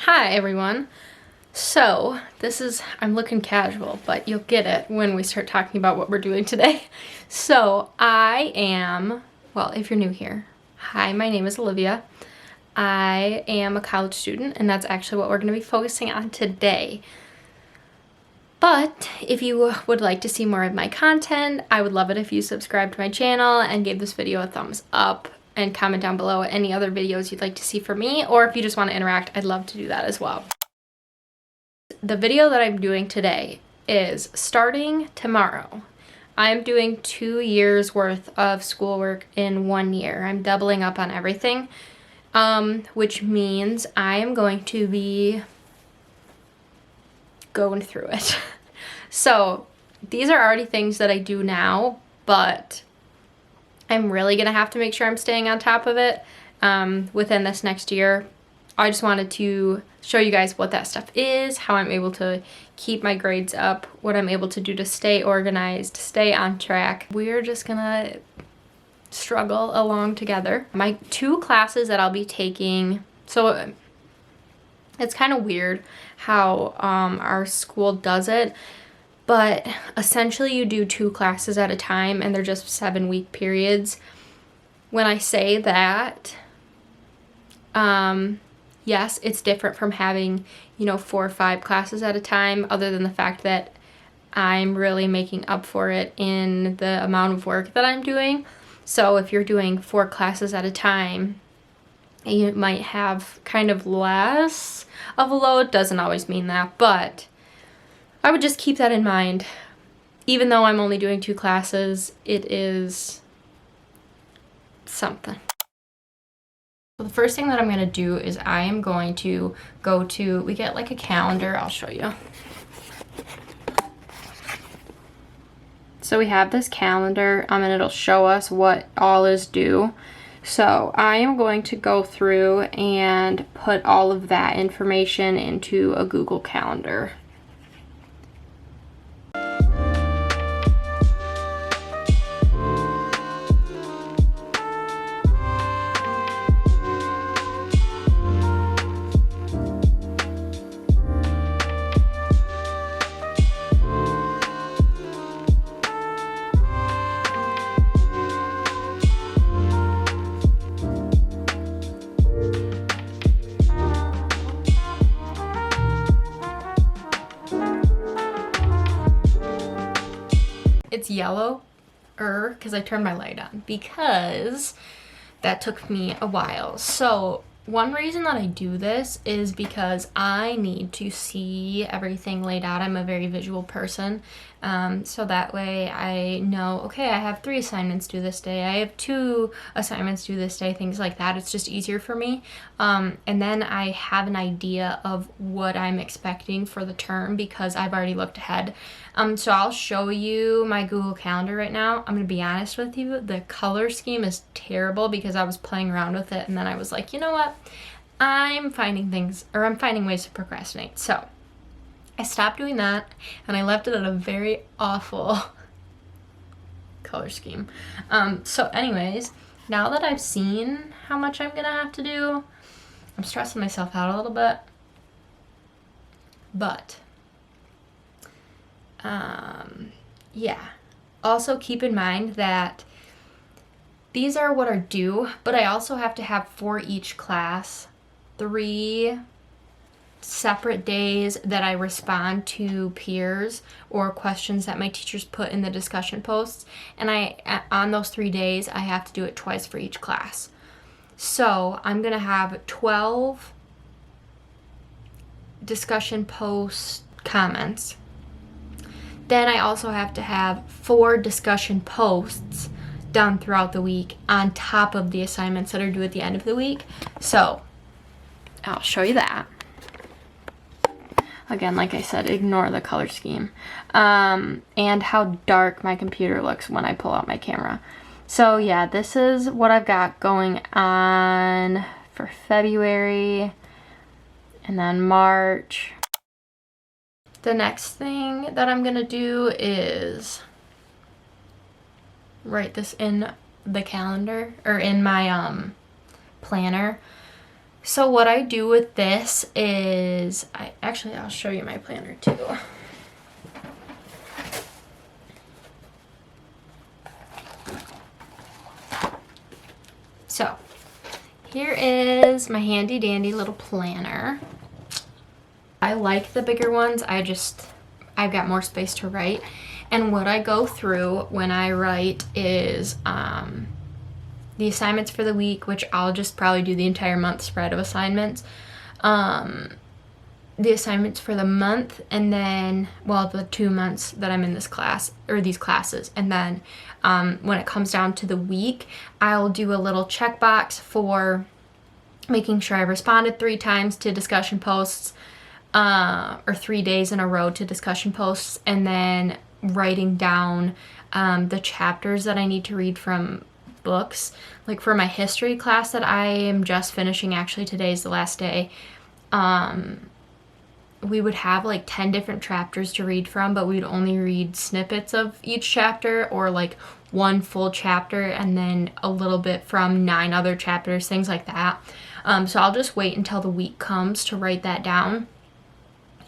Hi everyone. So I'm looking casual, but you'll get it when we start talking about what we're doing today. So well, if you're new here, hi, my name is Olivia. I am a college student, and that's actually what we're going to be focusing on today. But if you would like to see more of my content, I would love it if you subscribe to my channel and gave this video a thumbs up and comment down below any other videos you'd like to see from me, or if you just want to interact, I'd love to do that as well. The video that I'm doing today is starting tomorrow. I'm doing 2 years worth of schoolwork in 1 year. I'm doubling up on everything, which means I am going to be going through it. So these are already things that I do now, but I'm really gonna have to make sure I'm staying on top of it within this next year. I just wanted to show you guys what that stuff is, how I'm able to keep my grades up, what I'm able to do to stay organized, stay on track. We're just gonna struggle along together. My 2 classes that I'll be taking, so it's kind of weird how our school does it, but essentially you do 2 classes at a time and they're just 7-week periods. When I say that, yes, it's different from having, 4 or 5 classes at a time, other than the fact that I'm really making up for it in the amount of work that I'm doing. So if you're doing 4 classes at a time, you might have kind of less of a load. Doesn't always mean that, but I would just keep that in mind. Even though I'm only doing 2 classes, it is something. So the first thing that I'm going to do is I am going to we get like a calendar, I'll show you. So we have this calendar, and it'll show us what all is due. So I am going to go through and put all of that information into a Google Calendar. It's yellow because I turned my light on, because that took me a while. So one reason that I do this is because I need to see everything laid out. I'm a very visual person, so that way I know, okay, I have 3 assignments due this day, I have 2 assignments due this day, things like that. It's just easier for me, and then I have an idea of what I'm expecting for the term because I've already looked ahead. So I'll show you my Google Calendar right now. I'm gonna be honest with you, the color scheme is terrible because I was playing around with it and then I was like, you know what? I'm finding ways to procrastinate. So I stopped doing that and I left it at a very awful color scheme. So anyways, now that I've seen how much I'm gonna have to do, I'm stressing myself out a little bit. But yeah. Also keep in mind that these are what are due, but I also have to have for each class 3 separate days that I respond to peers or questions that my teachers put in the discussion posts, and on those 3 days I have to do it twice for each class. So I'm gonna have 12 discussion post comments. Then I also have to have 4 discussion posts done throughout the week on top of the assignments that are due at the end of the week. So I'll show you that. Again, like I said, ignore the color scheme. And how dark my computer looks when I pull out my camera. So yeah, this is what I've got going on for February and then March. The next thing that I'm gonna do is write this in the calendar or in my planner. So what I do with this is, I'll show you my planner too. So here is my handy dandy little planner. I like the bigger ones. I've got more space to write. And what I go through when I write is the assignments for the week, which I'll just probably do the entire month spread of assignments. The assignments for the month, and then, well, the 2 months that I'm in this class, or these classes. And then when it comes down to the week, I'll do a little checkbox for making sure I responded 3 times to discussion posts, or 3 days in a row to discussion posts, and then writing down the chapters that I need to read from books. Like for my history class that I am just finishing, actually today's the last day, we would have like 10 different chapters to read from, but we'd only read snippets of each chapter, or like one full chapter and then a little bit from 9 other chapters, things like that. So I'll just wait until the week comes to write that down.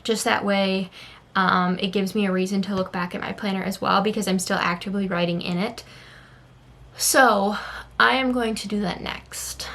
Just that way, it gives me a reason to look back at my planner as well, because I'm still actively writing in it. So I am going to do that next.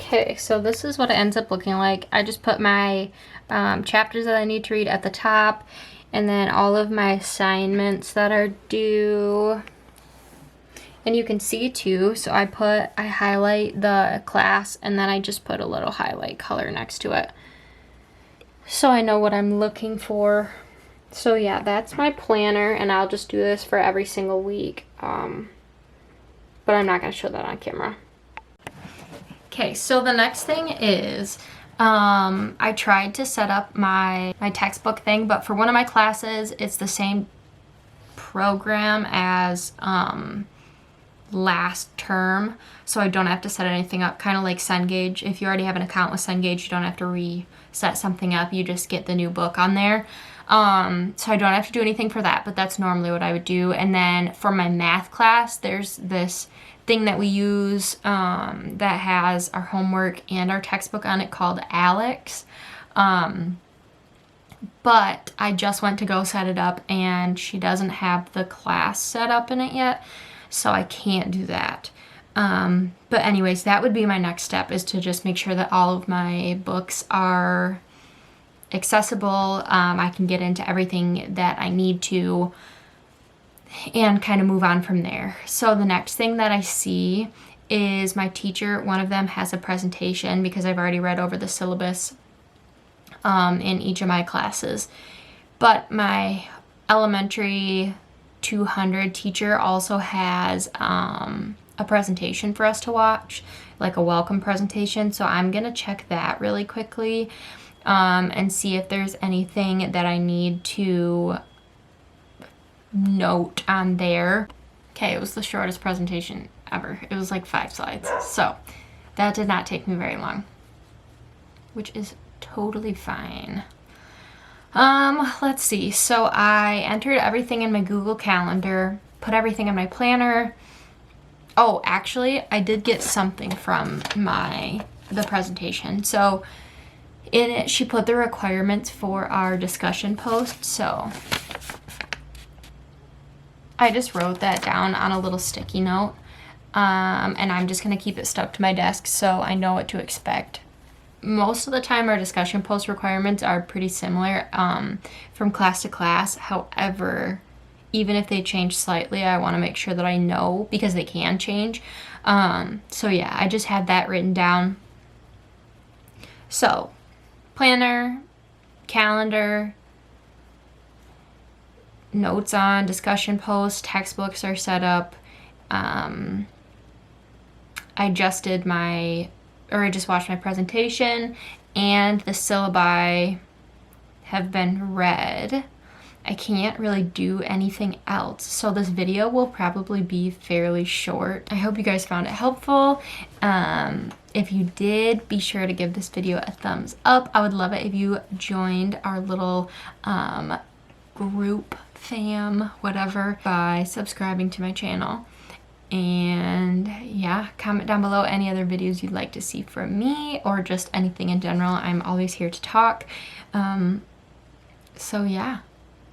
Okay, so this is what it ends up looking like. I just put my chapters that I need to read at the top, and then all of my assignments that are due. And you can see too, so I highlight the class, and then I just put a little highlight color next to it, so I know what I'm looking for. So yeah, that's my planner, and I'll just do this for every single week. But I'm not gonna show that on camera. Okay, so the next thing is, I tried to set up my textbook thing, but for one of my classes, it's the same program as last term, so I don't have to set anything up, kind of like Cengage. If you already have an account with Cengage, you don't have to reset something up, you just get the new book on there. So I don't have to do anything for that, but that's normally what I would do. And then for my math class, there's this thing that we use that has our homework and our textbook on it called Alex. But I just went to go set it up, and she doesn't have the class set up in it yet, so I can't do that. But anyways, that would be my next step, is to just make sure that all of my books are accessible. I can get into everything that I need to and kind of move on from there. So the next thing that I see is my teacher, one of them has a presentation, because I've already read over the syllabus in each of my classes. But my elementary 200 teacher also has a presentation for us to watch, like a welcome presentation. So I'm gonna check that really quickly and see if there's anything that I need to note on there. Okay, it was the shortest presentation ever. It was like 5 slides. So that did not take me very long, which is totally fine. Let's see. So I entered everything in my Google Calendar, put everything in my planner. Oh, actually, I did get something from the presentation. So in it, she put the requirements for our discussion post. So I just wrote that down on a little sticky note, and I'm just gonna keep it stuck to my desk so I know what to expect. Most of the time our discussion post requirements are pretty similar from class to class. However, even if they change slightly, I want to make sure that I know, because they can change. So yeah, I just had that written down. So planner, calendar, notes on, discussion posts, textbooks are set up. I just watched my presentation, and the syllabi have been read. I can't really do anything else, so this video will probably be fairly short. I hope you guys found it helpful. If you did, be sure to give this video a thumbs up. I would love it if you joined our little group, fam, whatever, by subscribing to my channel. And yeah, comment down below any other videos you'd like to see from me, or just anything in general. I'm always here to talk. So yeah,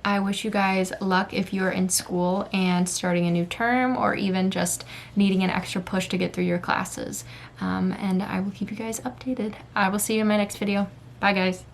I wish you guys luck if you're in school and starting a new term, or even just needing an extra push to get through your classes. And I will keep you guys updated. I will see you in my next video. Bye guys.